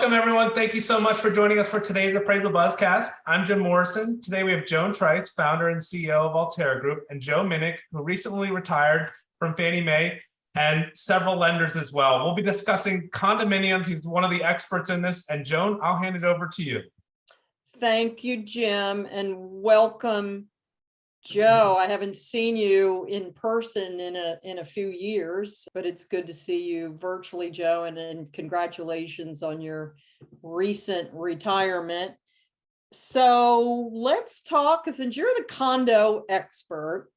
Welcome, everyone. Thank you so much for joining us for today's Appraisal Buzzcast. I'm Jim Morrison. Today we have Joan Trice, founder and CEO of Allterra Group, and Joe Minnich, who recently retired from Fannie Mae, and several lenders as well. We'll be discussing condominiums. He's one of the experts in this. And Joan, I'll hand it over to you. Thank you, Jim, and welcome, Joe. I haven't seen you in person in a few years, but it's good to see you virtually, Joe, and congratulations on your recent retirement. So let's talk, since you're the condo expert,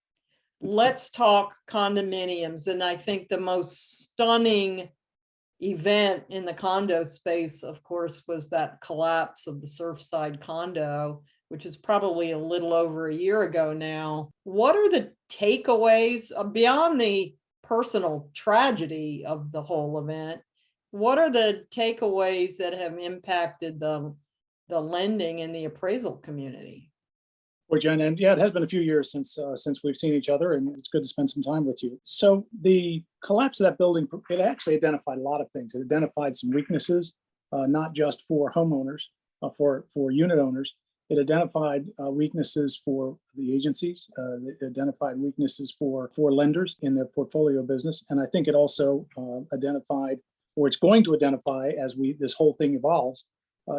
let's talk condominiums. And I think the most stunning event in the condo space, of course, was that collapse of the Surfside condo, which is probably a little over a year ago now. What are the takeaways beyond the personal tragedy of the whole event? What are the takeaways that have impacted the lending and the appraisal community? Well, Jen, and yeah, it has been a few years since we've seen each other, and it's good to spend some time with you. So the collapse of that building, it actually identified a lot of things. It identified some weaknesses, not just for homeowners, for unit owners. It identified weaknesses for the agencies. It identified weaknesses for lenders in their portfolio business, and I think it also identified, or it's going to identify as this whole thing evolves.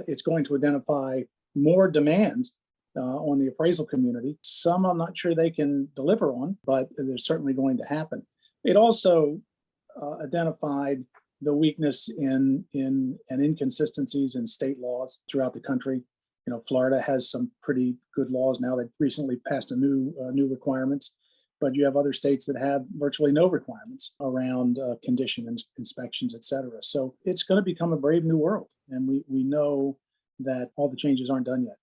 It's going to identify more demands on the appraisal community. Some I'm not sure they can deliver on, but they're certainly going to happen. It also identified the weakness in and inconsistencies in state laws throughout the country. You know, Florida has some pretty good laws now. They've recently passed a new requirements, but you have other states that have virtually no requirements around condition inspections, et cetera. So it's going to become a brave new world, and we know that all the changes aren't done yet.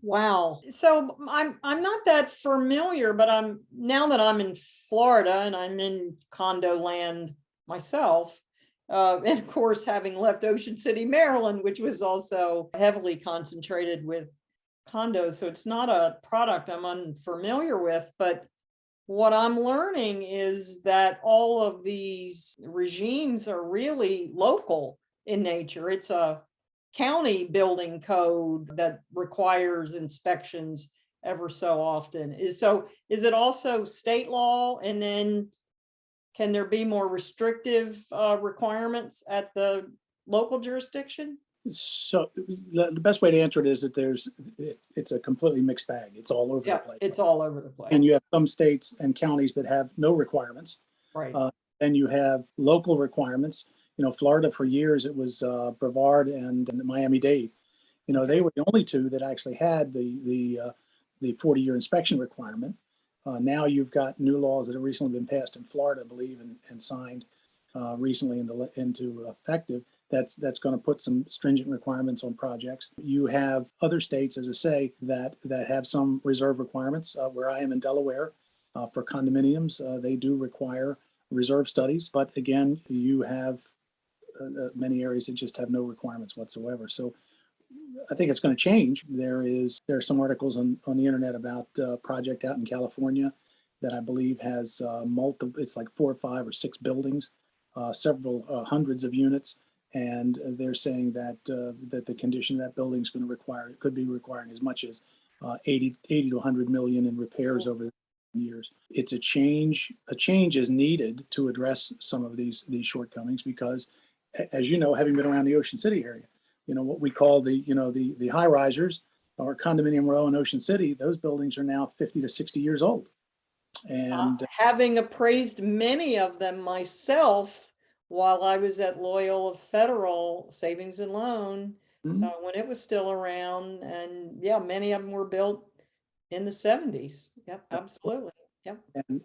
Wow. So I'm not that familiar, but now that I'm in Florida and I'm in condo land myself, and of course, having left Ocean City, Maryland, which was also heavily concentrated with condos. So it's not a product I'm unfamiliar with, but what I'm learning is that all of these regimes are really local in nature. It's a county building code that requires inspections ever so often. Is it also state law? And then can there be more restrictive requirements at the local jurisdiction? So the best way to answer it is that it's a completely mixed bag. It's all over the place. It's all over the place. And you have some states and counties that have no requirements. Right. Then you have local requirements. You know, Florida for years, it was Brevard and Miami-Dade. You know, they were the only two that actually had the 40-year inspection requirement. Now you've got new laws that have recently been passed in Florida, I believe, and signed recently into effective. That's going to put some stringent requirements on projects. You have other states, as I say, that have some reserve requirements. Where I am in Delaware, for condominiums, they do require reserve studies. But again, you have many areas that just have no requirements whatsoever. So I think it's going to change. There are some articles on the internet about a project out in California that I believe has multiple. It's like 4 or 5 or 6 buildings, several hundreds of units, and they're saying that the condition of that building is going to could be requiring as much as 80 to 100 million in repairs over the years. It's a change. A change is needed to address some of these shortcomings because, as you know, having been around the Ocean City area, you know, what we call the high risers or condominium row in Ocean City, those buildings are now 50 to 60 years old. And having appraised many of them myself while I was at Loyola Federal Savings and Loan, when it was still around, and yeah, many of them were built in the 70s. Yep, absolutely. Yep.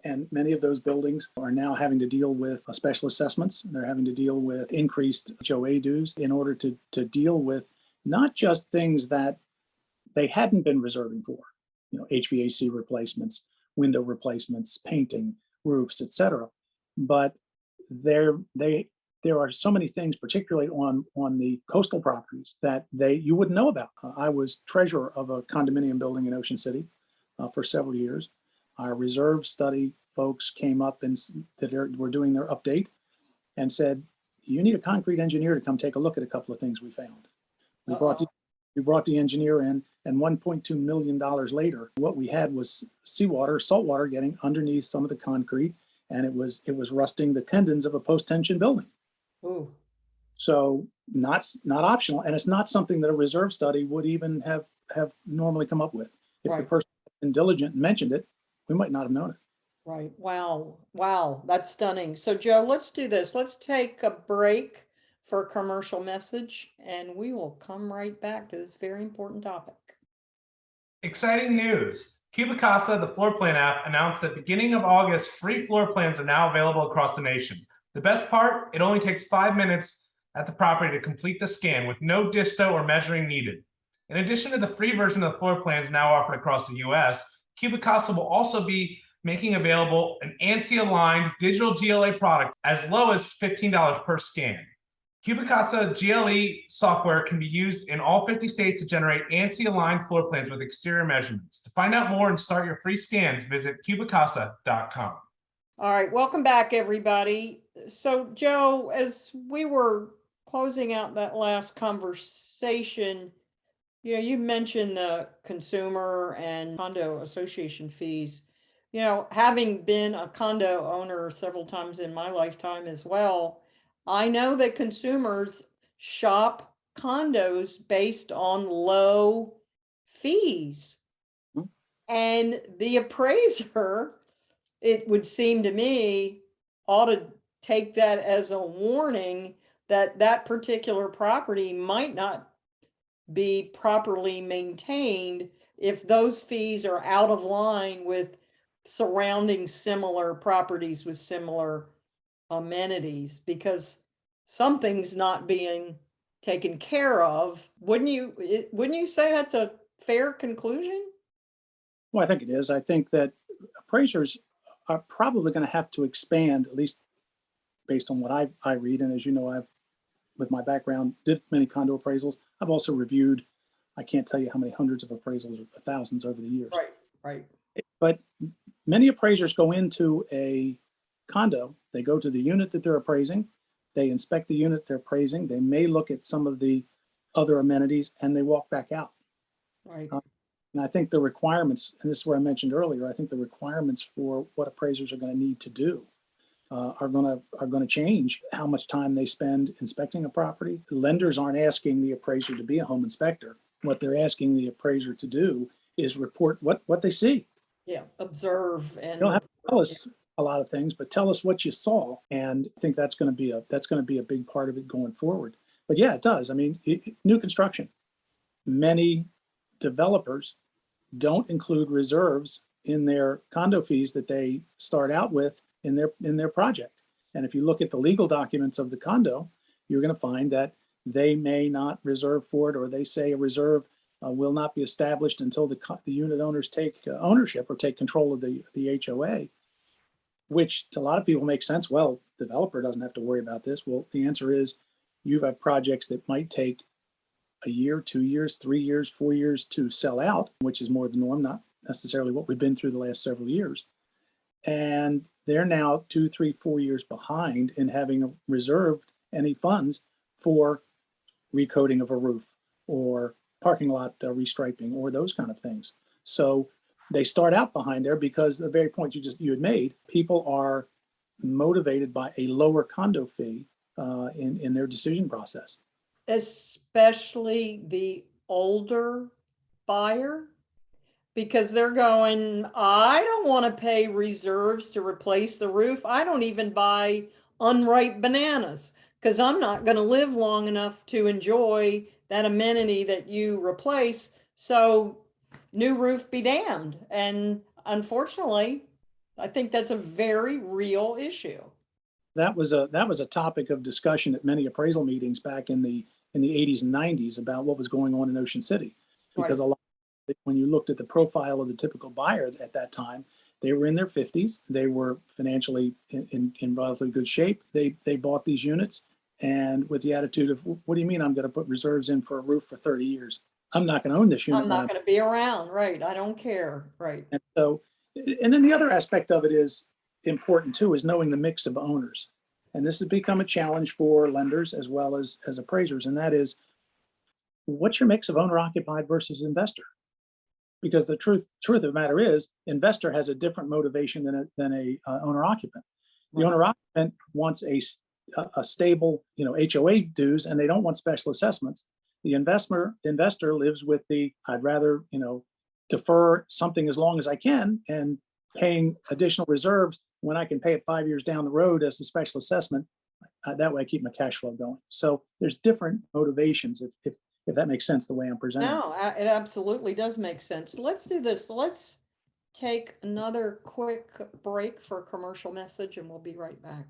And many of those buildings are now having to deal with special assessments. They're having to deal with increased HOA dues in order to deal with not just things that they hadn't been reserving for, you know, HVAC replacements, window replacements, painting, roofs, etc. But there are so many things, particularly on the coastal properties, that you wouldn't know about. I was treasurer of a condominium building in Ocean City for several years. Our reserve study folks came up and were doing their update and said, you need a concrete engineer to come take a look at a couple of things we found. We brought the engineer in, and $1.2 million later, what we had was seawater, salt water getting underneath some of the concrete, and it was rusting the tendons of a post-tension building. Ooh. So not optional, and it's not something that a reserve study would even have normally come up with. If the Right. person had been diligent and mentioned it, we might not have known it. Right. Wow. Wow. That's stunning. So, Joe, let's do this. Let's take a break for a commercial message, and we will come right back to this very important topic. Exciting news. Cubicasa, the floor plan app, announced that beginning of August, free floor plans are now available across the nation. The best part, it only takes 5 minutes at the property to complete the scan with no disto or measuring needed. In addition to the free version of the floor plans now offered across the US, Cubicasa will also be making available an ANSI-aligned digital GLA product as low as $15 per scan. Cubicasa GLE software can be used in all 50 states to generate ANSI-aligned floor plans with exterior measurements. To find out more and start your free scans, visit cubicasa.com. All right, welcome back, everybody. So, Joe, as we were closing out that last conversation, you mentioned the consumer and condo association fees. Having been a condo owner several times in my lifetime as well, I know that consumers shop condos based on low fees. And the appraiser, it would seem to me, ought to take that as a warning that that particular property might not be properly maintained if those fees are out of line with surrounding similar properties with similar amenities, because something's not being taken care of. Wouldn't you say that's a fair conclusion? Well, I think it is. I think that appraisers are probably going to have to expand, at least based on what I read. And as you know, I've, with my background, did many condo appraisals. I've also reviewed, I can't tell you how many hundreds of appraisals or thousands over the years. Right. But many appraisers go into a condo, they go to the unit that they're appraising, they inspect the unit they're appraising, they may look at some of the other amenities, and they walk back out. Right. And I think the requirements, and this is where I mentioned earlier, I think the requirements for what appraisers are going to need to do are going to change how much time they spend inspecting a property. Lenders aren't asking the appraiser to be a home inspector. What they're asking the appraiser to do is report what they see. Yeah, observe and You don't have to tell us a lot of things, but tell us what you saw. And I think that's going to be a big part of it going forward. But yeah, it does. I mean, new construction, many developers don't include reserves in their condo fees that they start out with in their project. And if you look at the legal documents of the condo, you're going to find that they may not reserve for it, or they say a reserve will not be established until the unit owners take ownership or take control of the HOA, which to a lot of people makes sense. Well, the developer doesn't have to worry about this. Well, the answer is you have projects that might take a year, 2 years, 3 years, 4 years to sell out, which is more the norm, not necessarily what we've been through the last several years. And they're now 2, 3, 4 years behind in having reserved any funds for recoating of a roof or parking lot restriping or those kind of things. So they start out behind there because the very point you had made, people are motivated by a lower condo fee in their decision process. especially the older buyer, because they're going, I don't want to pay reserves to replace the roof. I don't even buy unripe bananas because I'm not going to live long enough to enjoy that amenity that you replace. So new roof be damned. And unfortunately, I think that's a very real issue. That was a topic of discussion at many appraisal meetings back in the 80s and 90s about what was going on in Ocean City, because Right. when you looked at the profile of the typical buyer at that time, they were in their 50s. They were financially in relatively good shape. They bought these units, and with the attitude of, what do you mean I'm going to put reserves in for a roof for 30 years? I'm not going to own this unit. I'm not going to be around. Right. I don't care. Right. And so, and then the other aspect of it is important too, is knowing the mix of owners. and this has become a challenge for lenders as well as appraisers, and that is, what's your mix of owner occupied versus investor? Because the truth of the matter is, investor has a different motivation than a owner occupant. The owner occupant wants a stable, HOA dues, and they don't want special assessments. The investor lives with the, I'd rather, defer something as long as I can, and paying additional reserves when I can pay it 5 years down the road as a special assessment. That way I keep my cash flow going. So there's different motivations, if that makes sense the way I'm presenting. No, it absolutely does make sense. Let's do this. Let's take another quick break for a commercial message, and we'll be right back.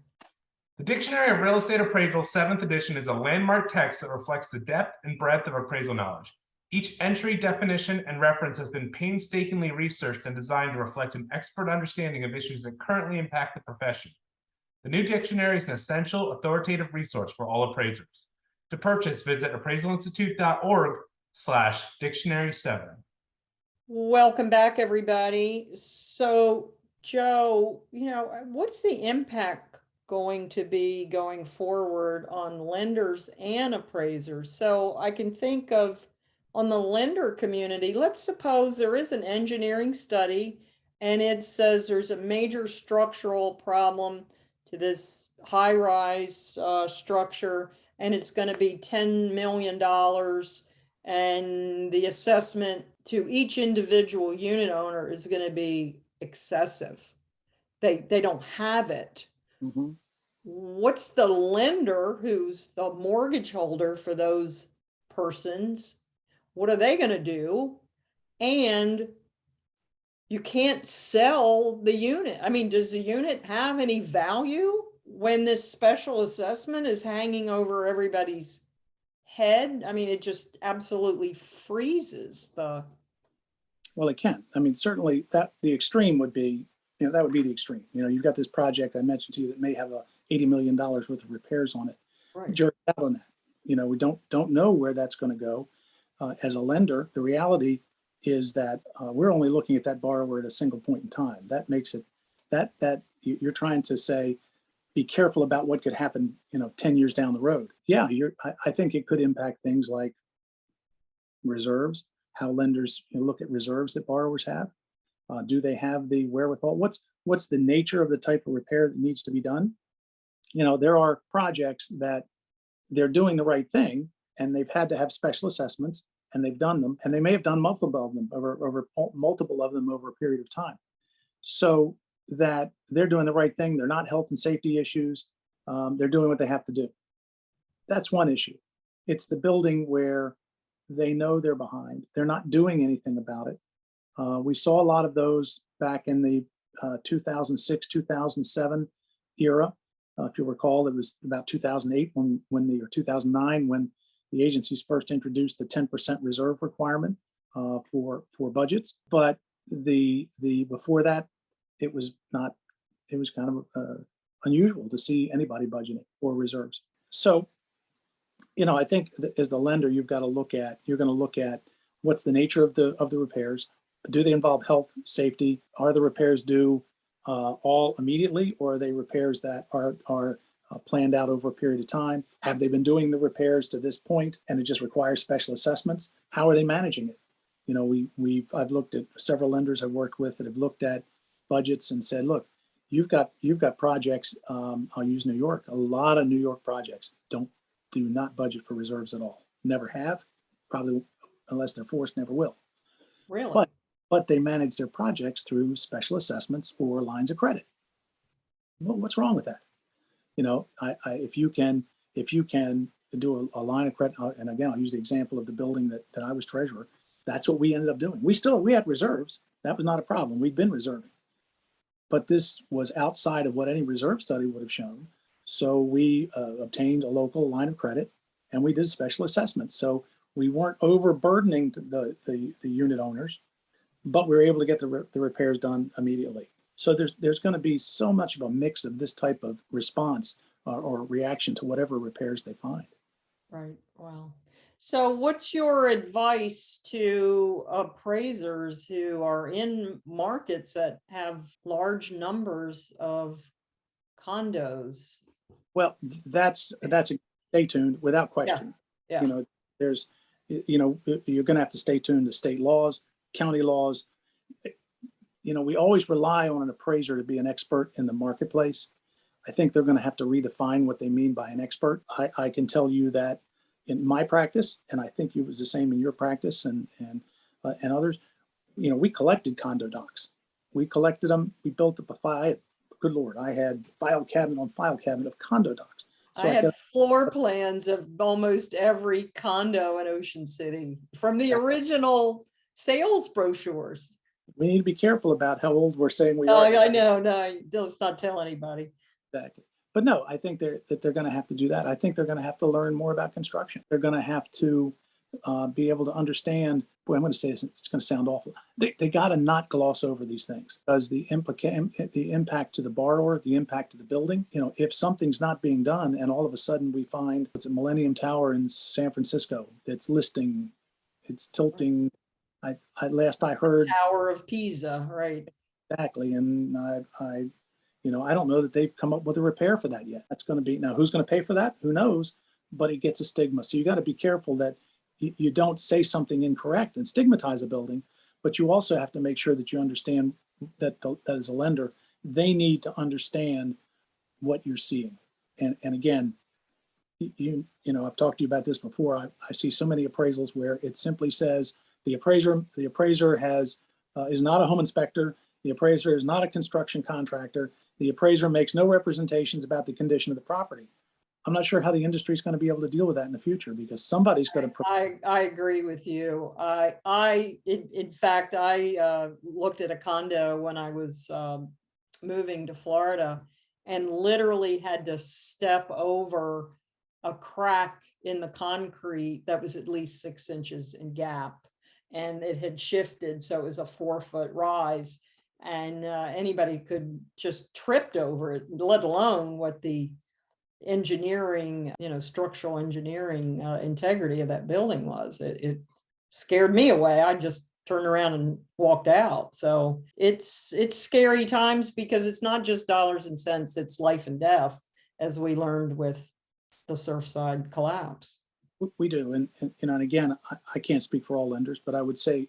The Dictionary of Real Estate Appraisal 7th edition is a landmark text that reflects the depth and breadth of appraisal knowledge. Each entry, definition, and reference has been painstakingly researched and designed to reflect an expert understanding of issues that currently impact the profession. The new dictionary is an essential, authoritative resource for all appraisers. To purchase, visit appraisalinstitute.org/dictionary7. Welcome back, everybody. So, Joe, what's the impact going to be going forward on lenders and appraisers? So I can think of, on the lender community, let's suppose there is an engineering study and it says there's a major structural problem to this high-rise structure, and it's going to be $10 million, and the assessment to each individual unit owner is going to be excessive. They don't have it. Mhm. What's the lender, who's the mortgage holder for those persons, what are they going to do? And you can't sell the unit. I mean, does the unit have any value when this special assessment is hanging over everybody's head? I mean, it just absolutely freezes the. Well, it can. I mean, certainly that the extreme would be, that would be the extreme. You've got this project I mentioned to you that may have $80 million worth of repairs on it. Right. Jury's out on that. We don't know where that's going to go. As a lender, the reality is that we're only looking at that borrower at a single point in time. That makes it that you're trying to say, be careful about what could happen, 10 years down the road. Yeah, I think it could impact things like reserves, how lenders look at reserves that borrowers have. Do they have the wherewithal? What's the nature of the type of repair that needs to be done? There are projects that they're doing the right thing, and they've had to have special assessments, and they've done them, and they may have done multiple of them over a period of time. So that they're doing the right thing. They're not health and safety issues. They're doing what they have to do. That's one issue. It's the building where they know they're behind. They're not doing anything about it. We saw a lot of those back in the 2006, 2007 era. If you recall, it was about 2008 or 2009 when the agencies first introduced the 10% reserve requirement for budgets. But the before that, it was kind of unusual to see anybody budgeting or reserves. So, I think as the lender, you're going to look at what's the nature of the repairs. Do they involve health, safety? Are the repairs due all immediately, or are they repairs that are planned out over a period of time? Have they been doing the repairs to this point and it just requires special assessments? How are they managing it? I've looked at several lenders I've worked with that have looked at budgets and said, look, you've got projects. I'll use New York. A lot of New York projects do not budget for reserves at all. Never have, probably unless they're forced, never will. Really? But they manage their projects through special assessments or lines of credit. Well, what's wrong with that? If you can do a line of credit, and again, I'll use the example of the building that I was treasurer. That's what we ended up doing. We had reserves. That was not a problem. We'd been reserving. But this was outside of what any reserve study would have shown. So we obtained a local line of credit, and we did special assessments. So we weren't overburdening the unit owners, but we were able to get the repairs done immediately. So there's going to be so much of a mix of this type of response or reaction to whatever repairs they find. Right. Wow. So what's your advice to appraisers who are in markets that have large numbers of condos? Well, that's stay tuned without question. Yeah. You know, there's, you're going to have to stay tuned to state laws, county laws. We always rely on an appraiser to be an expert in the marketplace. I think they're going to have to redefine what they mean by an expert. I can tell you that in my practice, and I think it was the same in your practice and others, we collected condo docs. We collected them. We built up a file. Good Lord, I had file cabinet on file cabinet of condo docs. So I had floor plans of almost every condo in Ocean City from the original sales brochures. We need to be careful about how old we're saying we Oh, are. I know, no, let's not tell anybody. Exactly. But no, I think they're going to have to do that. I think they're going to have to learn more about construction. They're going to have to be able to understand. Boy, I'm going to say this, it's going to sound awful. They got to not gloss over these things, because the impact to the borrower, the impact to the building. If something's not being done, and all of a sudden we find it's a Millennium Tower in San Francisco that's listing, it's tilting. Last I heard, Tower of Pisa, right? exactly, and I don't know that they've come up with a repair for that yet. That's going to be, now who's going to pay for that? Who knows? But it gets a stigma. So you got to be careful that you don't say something incorrect and stigmatize a building, but you also have to make sure that you understand that as a lender, they need to understand what you're seeing. And again, I've talked to you about this before. I see so many appraisals where it simply says the appraiser is not a home inspector. The appraiser is not a construction contractor. The appraiser makes no representations about the condition of the property. I'm not sure how the industry is going to be able to deal with that in the future, because somebody's going to. I agree with you. In fact, I looked at a condo when I was moving to Florida, and literally had to step over a crack in the concrete that was at least 6 inches in gap, and it had shifted, so it was a 4-foot rise, and anybody could just tripped over it, let alone what the engineering, structural engineering integrity of that building was. It scared me away. I just turned around and walked out. So it's scary times, because it's not just dollars and cents, it's life and death, as we learned with the Surfside collapse. We do. And again, I can't speak for all lenders, but I would say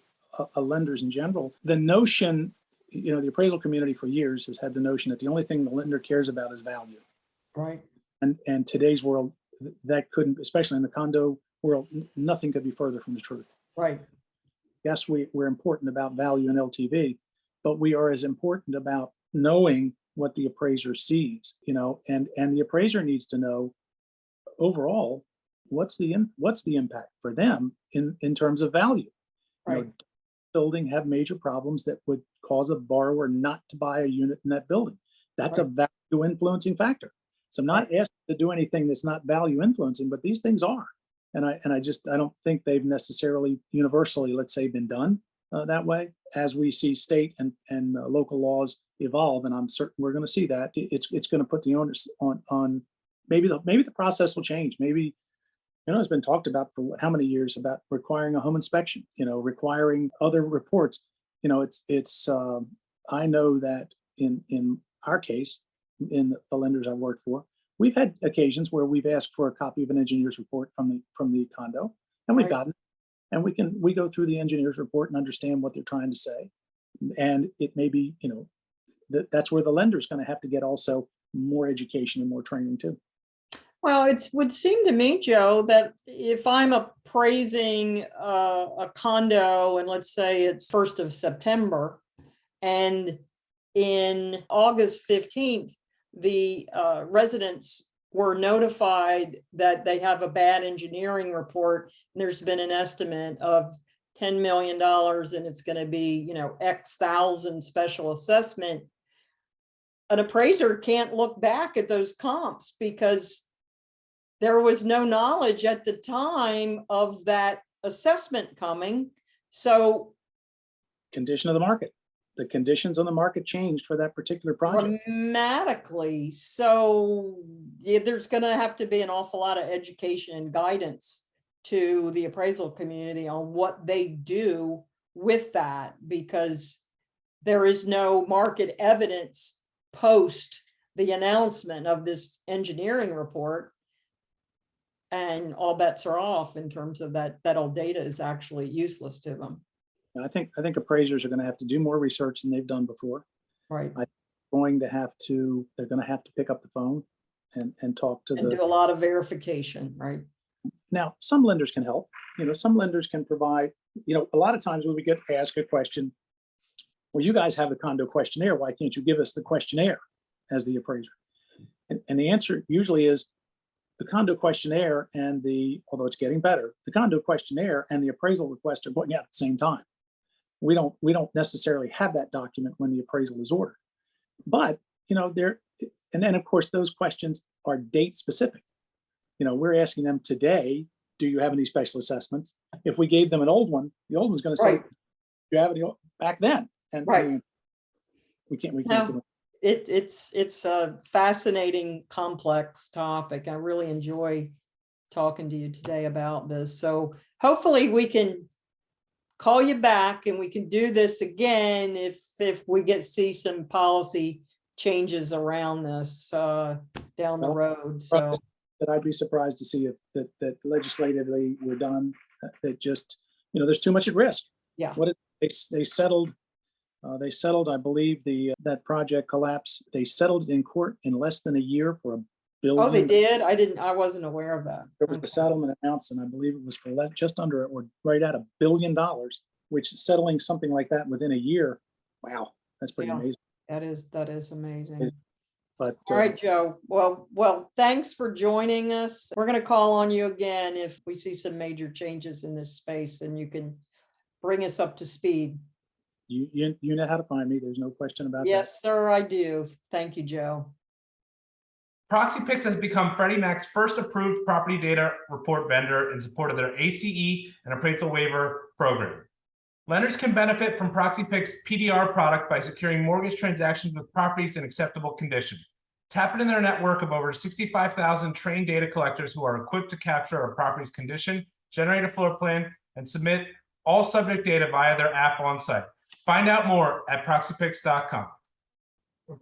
lenders in general, the notion, the appraisal community for years has had the notion that the only thing the lender cares about is value. Right. And today's world, that couldn't, especially in the condo world, nothing could be further from the truth. Right. Yes, we're important about value and LTV, but we are as important about knowing what the appraiser sees, and the appraiser needs to know overall what's the impact for them in terms of value. Right. Building have major problems that would cause a borrower not to buy a unit in that building. That's a value influencing factor. So I'm not asking to do anything that's not value influencing, but these things are. And I don't think they've necessarily universally, let's say, been done that way. As we see state and local laws evolve, and I'm certain we're going to see that, it's going to put the onus on maybe the process will change. Maybe, it's been talked about for how many years about requiring a home inspection, requiring other reports. I know that in our case, in the lenders I've worked for, we've had occasions where we've asked for a copy of an engineer's report from the condo, and we've gotten it, and we go through the engineer's report and understand what they're trying to say. And it may be, that's where the lender's going to have to get also more education and more training too. Well, it would seem to me, Joe, that if I'm appraising a condo, and let's say it's 1st of September, and in August 15th, the residents were notified that they have a bad engineering report, and there's been an estimate of $10 million, and it's going to be, X thousand special assessment. An appraiser can't look back at those comps, because there was no knowledge at the time of that assessment coming. So condition of the market. The conditions on the market changed for that particular project dramatically. So there's going to have to be an awful lot of education and guidance to the appraisal community on what they do with that, because there is no market evidence post the announcement of this engineering report, and all bets are off in terms of that old data is actually useless to them. I think appraisers are going to have to do more research than they've done before. Right. They're going to have to pick up the phone and talk to And do a lot of verification, right? Now, some lenders can help. Some lenders can provide, a lot of times when we get asked a question, well, you guys have the condo questionnaire. Why can't you give us the questionnaire as the appraiser? And the answer usually is the condo questionnaire although it's getting better, the condo questionnaire and the appraisal request are going out at the same time. We don't necessarily have that document when the appraisal is ordered. But, and then of course, those questions are date specific. We're asking them today, do you have any special assessments? If we gave them an old one, the old one's going to say, Right. do you have any back then? And Right. we can't. No. It's a fascinating, complex topic. I really enjoy talking to you today about this. So hopefully we can call you back and we can do this again if we see some policy changes around this down the road. So that I'd be surprised to see if that legislatively we're done. That just, there's too much at risk. Yeah. They settled, I believe that project collapse. They settled in court in less than a year for $1 billion. Oh, they did? I wasn't aware of that. There was the settlement announced, and I believe it was for just under or right at $1 billion, which settling something like that within a year. Wow, that's pretty amazing. That is amazing. But all right, Joe. Well, thanks for joining us. We're going to call on you again if we see some major changes in this space, and you can bring us up to speed. You know how to find me. There's no question about that. Yes, sir, I do. Thank you, Joe. ProxyPix has become Freddie Mac's first approved property data report vendor in support of their ACE and appraisal waiver program. Lenders can benefit from ProxyPix PDR product by securing mortgage transactions with properties in acceptable condition. Tap into their network of over 65,000 trained data collectors who are equipped to capture a property's condition, generate a floor plan, and submit all subject data via their app on site. Find out more at proxypix.com.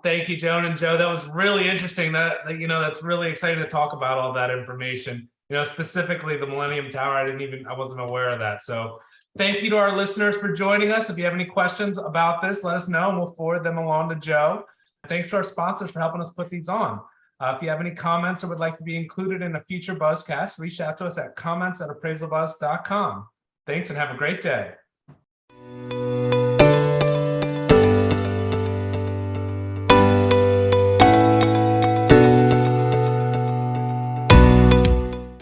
Thank you, Joan and Joe. That was really interesting. That's really exciting to talk about all that information. Specifically the Millennium Tower. I wasn't aware of that. So thank you to our listeners for joining us. If you have any questions about this, let us know and we'll forward them along to Joe. Thanks to our sponsors for helping us put these on. If you have any comments or would like to be included in a future Buzzcast, reach out to us at comments@appraisalbuzz.com. Thanks and have a great day.